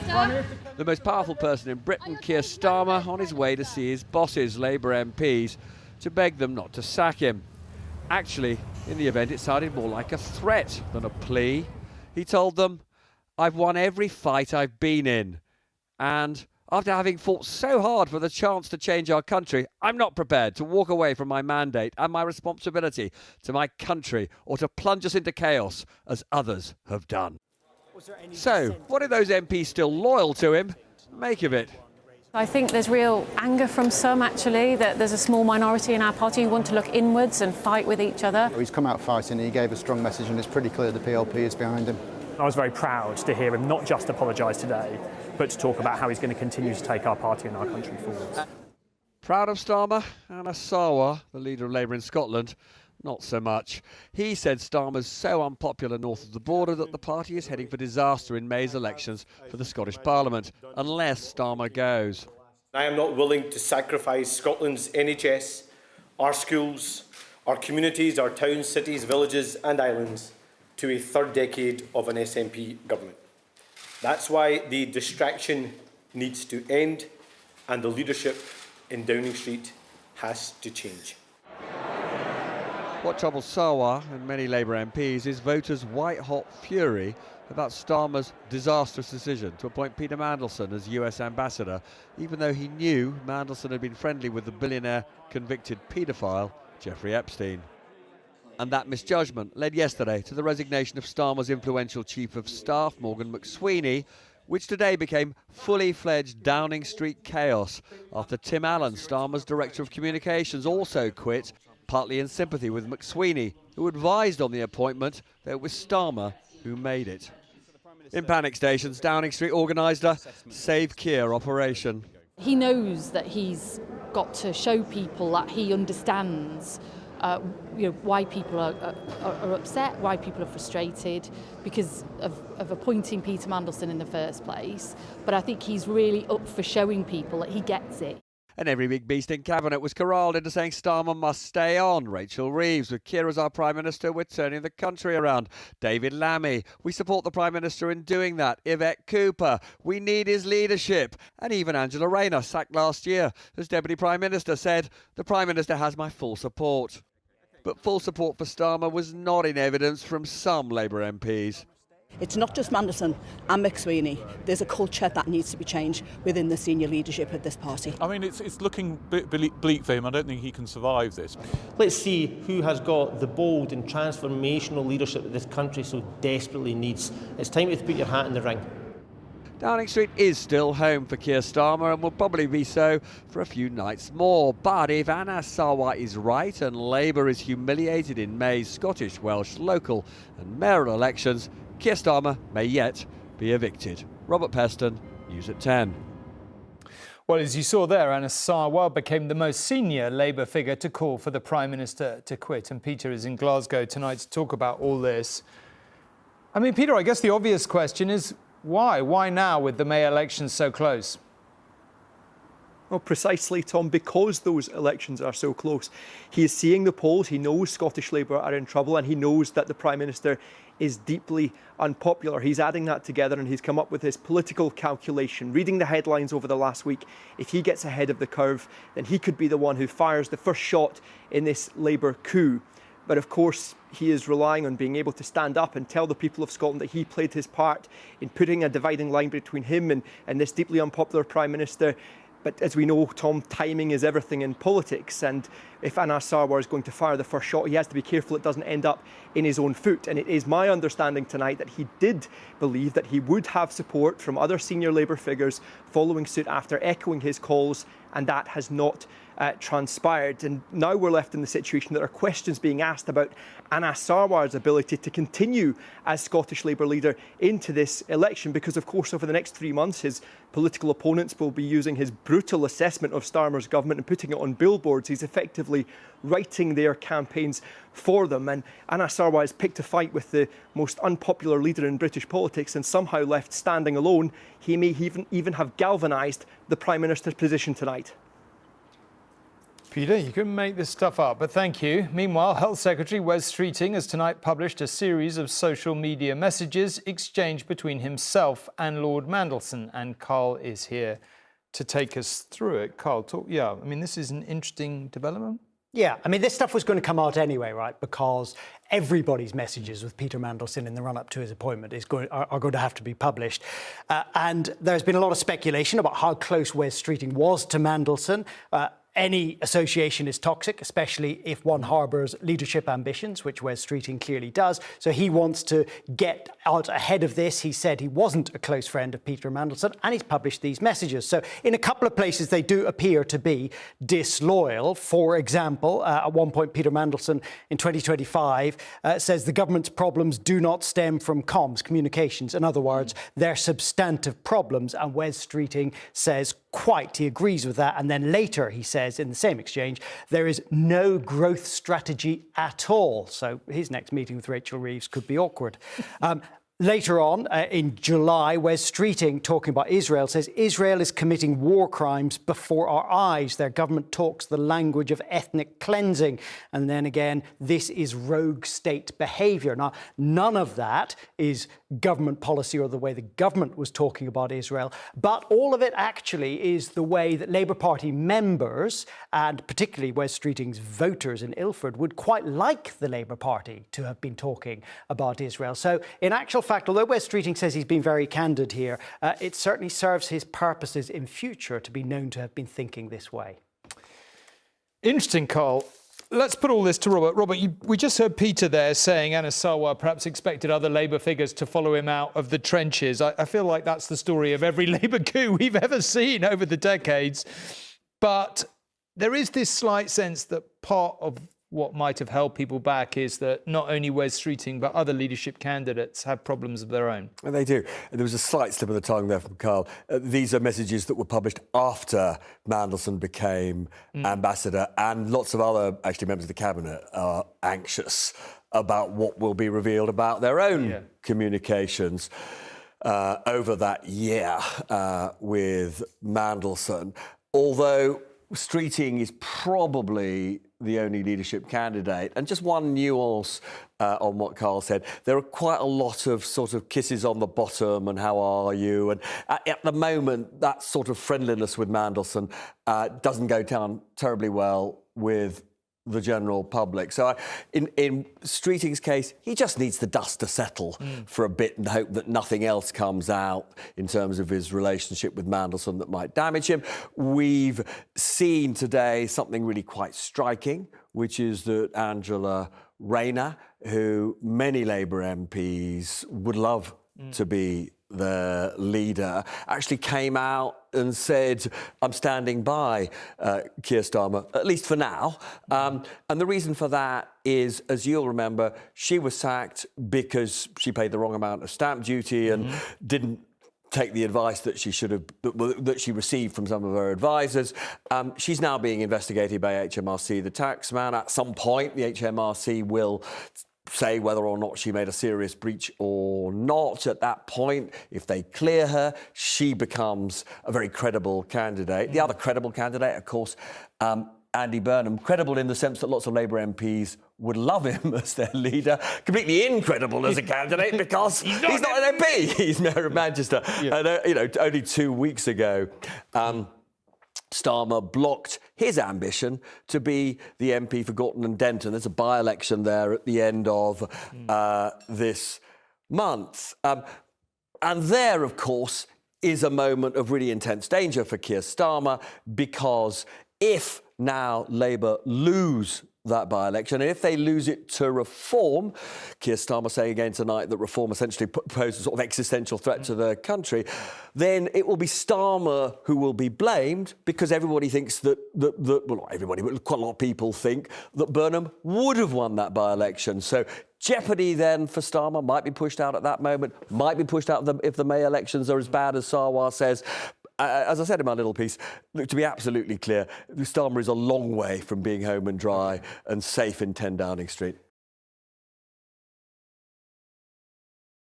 The most powerful person in Britain, Keir Starmer, on his way to see his bosses, Labour MPs, to beg them not to sack him. Actually, in the event, it sounded more like a threat than a plea. He told them, "I've won every fight I've been in. And after having fought so hard for the chance to change our country, I'm not prepared to walk away from my mandate and my responsibility to my country or to plunge us into chaos as others have done." So, what do those MPs still loyal to him make of it? I think there's real anger from some, actually, that there's a small minority in our party who want to look inwards and fight with each other. He's come out fighting, he gave a strong message, and it's pretty clear the PLP is behind him. I was very proud to hear him not just apologise today, but to talk about how he's going to continue to take our party and our country forward. Proud of Starmer? Anas Sarwar, the leader of Labour in Scotland, not so much. He said Starmer's so unpopular north of the border that the party is heading for disaster in May's elections for the Scottish Parliament, unless Starmer goes. I am not willing to sacrifice Scotland's NHS, our schools, our communities, our towns, cities, villages and islands to a third decade of an SNP government. That's why the distraction needs to end and the leadership in Downing Street has to change. What troubles Sarwar and many Labour MPs is voters' white-hot fury about Starmer's disastrous decision to appoint Peter Mandelson as US ambassador, even though he knew Mandelson had been friendly with the billionaire convicted paedophile Jeffrey Epstein. And that misjudgment led yesterday to the resignation of Starmer's influential Chief of Staff, Morgan McSweeney, which today became fully-fledged Downing Street chaos after Tim Allen, Starmer's Director of Communications, also quit, partly in sympathy with McSweeney, who advised on the appointment that it was Starmer who made it. In panic stations, Downing Street organised a Save Keir operation. He knows that he's got to show people that he understands why people are upset, why people are frustrated because of appointing Peter Mandelson in the first place. But I think he's really up for showing people that he gets it. And every big beast in Cabinet was corralled into saying Starmer must stay on. Rachel Reeves, with Keir as our Prime Minister, we're turning the country around. David Lammy, we support the Prime Minister in doing that. Yvette Cooper, we need his leadership. And even Angela Rayner, sacked last year as Deputy Prime Minister, said, the Prime Minister has my full support. But full support for Starmer was not in evidence from some Labour MPs. It's not just Mandelson and McSweeney. There's a culture that needs to be changed within the senior leadership of this party. I mean, it's looking bleak for him. I don't think he can survive this. Let's see who has got the bold and transformational leadership that this country so desperately needs. It's time to put your hat in the ring. Downing Street is still home for Keir Starmer and will probably be so for a few nights more. But if Anas Sarwar is right and Labour is humiliated in May's Scottish, Welsh, local and mayoral elections, Keir Starmer may yet be evicted. Robert Peston, News at 10. Well, as you saw there, Anas Sarwar became the most senior Labour figure to call for the Prime Minister to quit. And Peter is in Glasgow tonight to talk about all this. I mean, Peter, I guess the obvious question is why? Why now with the May elections so close? Well, precisely, Tom, because those elections are so close. He is seeing the polls, he knows Scottish Labour are in trouble, and he knows that the Prime Minister is deeply unpopular. He's adding that together and he's come up with his political calculation. Reading the headlines over the last week, if he gets ahead of the curve, then he could be the one who fires the first shot in this Labour coup. But of course, he is relying on being able to stand up and tell the people of Scotland that he played his part in putting a dividing line between him and this deeply unpopular Prime Minister. But as we know, Tom, timing is everything in politics. And if Anas Sarwar is going to fire the first shot, he has to be careful it doesn't end up in his own foot. And it is my understanding tonight that he did believe that he would have support from other senior Labour figures following suit after echoing his calls, and that has not transpired. And now we're left in the situation that there are questions being asked about Anas Sarwar's ability to continue as Scottish Labour leader into this election, because of course over the next 3 months his political opponents will be using his brutal assessment of Starmer's government and putting it on billboards. He's effectively writing their campaigns for them, and Anas Sarwar has picked a fight with the most unpopular leader in British politics, and somehow left standing alone, he may even have galvanised the Prime Minister's position tonight. Peter, you couldn't make this stuff up, but thank you. Meanwhile, Health Secretary Wes Streeting has tonight published a series of social media messages exchanged between himself and Lord Mandelson, and Carl is here to take us through it. Carl, this is an interesting development. Yeah, I mean, this stuff was going to come out anyway, right? Because everybody's messages with Peter Mandelson in the run-up to his appointment are going to have to be published. And there's been a lot of speculation about how close Wes Streeting was to Mandelson. Any association is toxic, especially if one harbours leadership ambitions, which Wes Streeting clearly does. So he wants to get out ahead of this. He said he wasn't a close friend of Peter Mandelson, and he's published these messages. So in a couple of places, they do appear to be disloyal. For example, at one point, Peter Mandelson in 2025 says the government's problems do not stem from comms, communications. In other words, they're substantive problems. And Wes Streeting says he agrees with that. And then later he says in the same exchange, there is no growth strategy at all. So his next meeting with Rachel Reeves could be awkward. Later on, in July, Wes Streeting, talking about Israel, says Israel is committing war crimes before our eyes. Their government talks the language of ethnic cleansing. And then again, this is rogue state behaviour. Now, none of that is government policy or the way the government was talking about Israel, but all of it actually is the way that Labour Party members, and particularly Wes Streeting's voters in Ilford, would quite like the Labour Party to have been talking about Israel. So in actual fact, although Wes Streeting says he's been very candid here, it certainly serves his purposes in future to be known to have been thinking this way. Interesting, Carl. Let's put all this to Robert. Robert, we just heard Peter there saying Anas Sarwar perhaps expected other Labour figures to follow him out of the trenches. I feel like that's the story of every Labour coup we've ever seen over the decades. But there is this slight sense that part of what might have held people back is that not only Wes Streeting, but other leadership candidates have problems of their own. And they do. There was a slight slip of the tongue there from Carl. These are messages that were published after Mandelson became ambassador, and lots of other, actually, members of the cabinet are anxious about what will be revealed about their own communications over that year with Mandelson. Although Streeting is probably the only leadership candidate. And just one nuance on what Carl said, there are quite a lot of sort of kisses on the bottom and how are you? And at the moment, that sort of friendliness with Mandelson doesn't go down terribly well with the general public. So in Streeting's case, he just needs the dust to settle for a bit and hope that nothing else comes out in terms of his relationship with Mandelson that might damage him. We've seen today something really quite striking, which is that Angela Rayner, who many Labour MPs would love to be the leader, actually came out and said, I'm standing by Keir Starmer, at least for now. And the reason for that is, as you'll remember, she was sacked because she paid the wrong amount of stamp duty and didn't take the advice that she should have, that she received from some of her advisors. She's now being investigated by HMRC, the taxman. At some point, the HMRC will say whether or not she made a serious breach or not. At that point, if they clear her, she becomes a very credible candidate. The other credible candidate, of course, Andy Burnham. Credible in the sense that lots of Labour MPs would love him as their leader. Completely incredible as a candidate because he's not an MP. He's Mayor of Manchester. And, only 2 weeks ago, Starmer blocked his ambition to be the MP for Gorton and Denton. There's a by-election there at the end of this month. And there, of course, is a moment of really intense danger for Keir Starmer, because if now Labour lose that by-election, and if they lose it to Reform, Keir Starmer saying again tonight that Reform essentially poses a sort of existential threat to the country, then it will be Starmer who will be blamed, because everybody thinks that well, not everybody, but quite a lot of people think that Burnham would have won that by-election. So jeopardy then for Starmer might be pushed out at that moment, might be pushed out if the May elections are as bad as Sarwar says. As I said in my little piece, to be absolutely clear, Starmer is a long way from being home and dry and safe in 10 Downing Street.